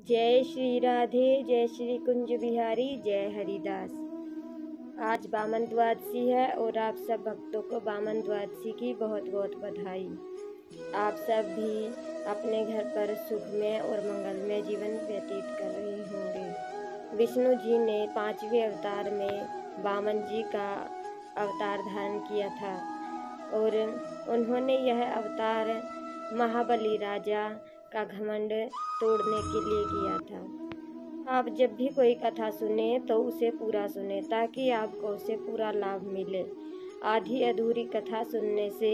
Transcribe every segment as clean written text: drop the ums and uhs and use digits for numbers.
जय श्री राधे, जय श्री कुंज बिहारी, जय हरिदास। आज वामन द्वादशी है और आप सब भक्तों को वामन द्वादशी की बहुत बहुत बधाई। आप सब भी अपने घर पर सुखमय और मंगलमय जीवन व्यतीत कर रहे होंगे। विष्णु जी ने 5वें अवतार में वामन जी का अवतार धारण किया था और उन्होंने यह अवतार महाबली राजा का घमंड तोड़ने के लिए किया था। आप जब भी कोई कथा सुने तो उसे पूरा सुने ताकि आपको उसे पूरा लाभ मिले। आधी अधूरी कथा सुनने से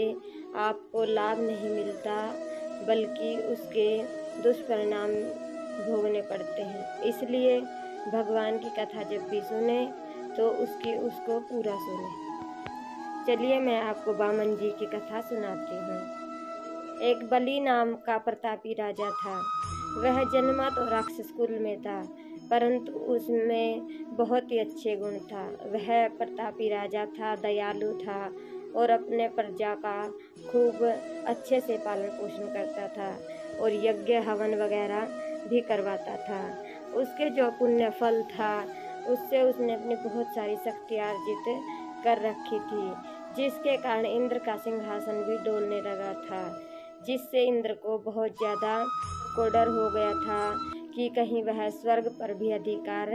आपको लाभ नहीं मिलता बल्कि उसके दुष्परिणाम भोगने पड़ते हैं। इसलिए भगवान की कथा जब भी सुने तो उसको पूरा सुने। चलिए मैं आपको वामन जी की कथा सुनाती हूँ। एक बलि नाम का प्रतापी राजा था। वह जन्मा तो राक्षस कुल में था, परंतु उसमें बहुत ही अच्छे गुण था। वह प्रतापी राजा था, दयालु था और अपने प्रजा का खूब अच्छे से पालन पोषण करता था और यज्ञ हवन वगैरह भी करवाता था। उसके जो पुण्य फल था उससे उसने अपनी बहुत सारी शक्ति अर्जित कर रखी थी, जिसके कारण इंद्र का सिंहासन भी डोलने लगा था, जिससे इंद्र को बहुत ज़्यादा को डर हो गया था कि कहीं वह स्वर्ग पर भी अधिकार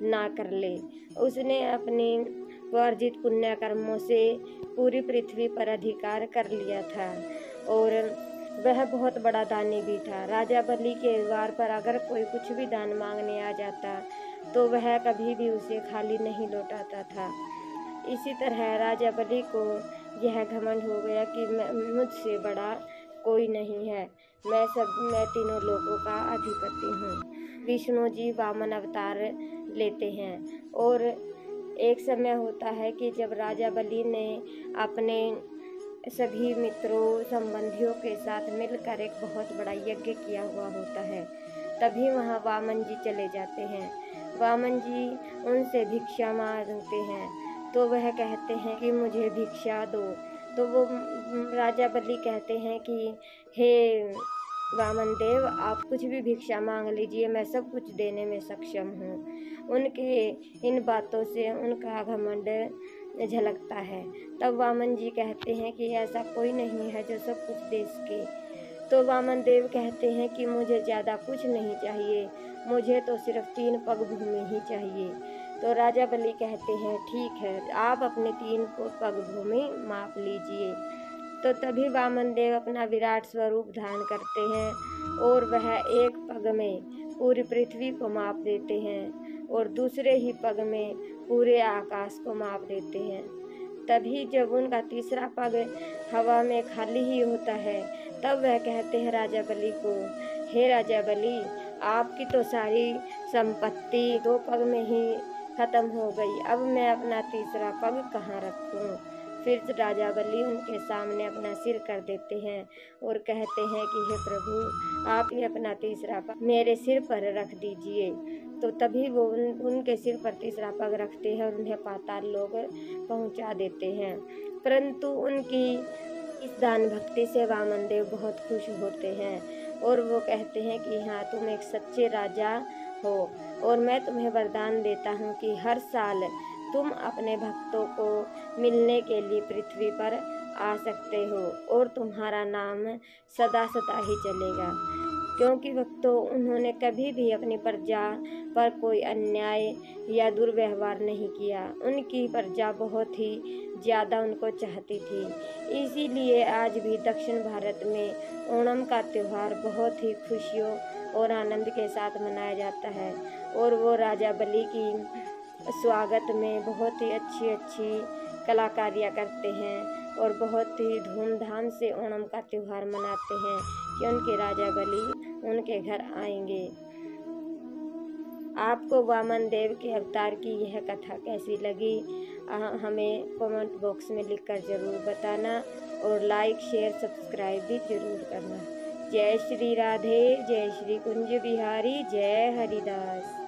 ना कर ले। उसने अपनी अर्जित पुण्य कर्मों से पूरी पृथ्वी पर अधिकार कर लिया था और वह बहुत बड़ा दानी भी था। राजा बलि के द्वार पर अगर कोई कुछ भी दान मांगने आ जाता तो वह कभी भी उसे खाली नहीं लौटाता था। इसी तरह राजा बलि को यह घमंड हो गया कि मुझसे बड़ा कोई नहीं है, मैं तीनों लोगों का अधिपति हूँ। विष्णु जी वामन अवतार लेते हैं और एक समय होता है कि जब राजा बलि ने अपने सभी मित्रों संबंधियों के साथ मिलकर एक बहुत बड़ा यज्ञ किया हुआ होता है, तभी वहाँ वामन जी चले जाते हैं। वामन जी उनसे भिक्षा मांगते हैं तो वह कहते हैं कि मुझे भिक्षा दो। तो वो राजा बलि कहते हैं कि हे वामन देव, आप कुछ भी भिक्षा मांग लीजिए, मैं सब कुछ देने में सक्षम हूँ। उनके इन बातों से उनका घमंड झलकता है। तब वामन जी कहते हैं कि ऐसा कोई नहीं है जो सब कुछ दे सके। तो वामन देव कहते हैं कि मुझे ज़्यादा कुछ नहीं चाहिए, मुझे तो सिर्फ 3 पग भूमि ही चाहिए। तो राजा बलि कहते हैं ठीक है, आप अपने 3 पग भूमि माप लीजिए। तो तभी वामन देव अपना विराट स्वरूप धारण करते हैं और वह एक पग में पूरी पृथ्वी को माप देते हैं और दूसरे ही पग में पूरे आकाश को माप देते हैं। तभी जब उनका तीसरा पग हवा में खाली ही होता है तब वह कहते हैं राजा बलि को, हे राजा बलि, आपकी तो सारी संपत्ति 2 पग में ही खत्म हो गई, अब मैं अपना तीसरा पग कहाँ रखूँ। फिर राजा बलि उनके सामने अपना सिर कर देते हैं और कहते हैं कि हे प्रभु, आप ही अपना तीसरा पग मेरे सिर पर रख दीजिए। तो तभी वो उनके सिर पर तीसरा पग रखते हैं और उन्हें पाताल लोक पहुंचा देते हैं। परंतु उनकी इस दान भक्ति से वामन देव बहुत खुश होते हैं और वो कहते हैं कि हाँ, तुम एक सच्चे राजा हो और मैं तुम्हें वरदान देता हूँ कि हर साल तुम अपने भक्तों को मिलने के लिए पृथ्वी पर आ सकते हो और तुम्हारा नाम सदा सदा ही चलेगा। क्योंकि भक्तों, उन्होंने कभी भी अपनी प्रजा पर कोई अन्याय या दुर्व्यवहार नहीं किया। उनकी प्रजा बहुत ही ज़्यादा उनको चाहती थी। इसीलिए आज भी दक्षिण भारत में ओणम का त्यौहार बहुत ही खुशियों और आनंद के साथ मनाया जाता है और वो राजा बलि की स्वागत में बहुत ही अच्छी कलाकारियाँ करते हैं और बहुत ही धूमधाम से ओणम का त्यौहार मनाते हैं कि उनके राजा बलि उनके घर आएंगे। आपको वामन देव के अवतार की यह कथा कैसी लगी हमें कमेंट बॉक्स में लिखकर ज़रूर बताना और लाइक शेयर सब्सक्राइब भी ज़रूर करना। जय श्री राधे, जय श्री कुंज बिहारी, जय हरिदास।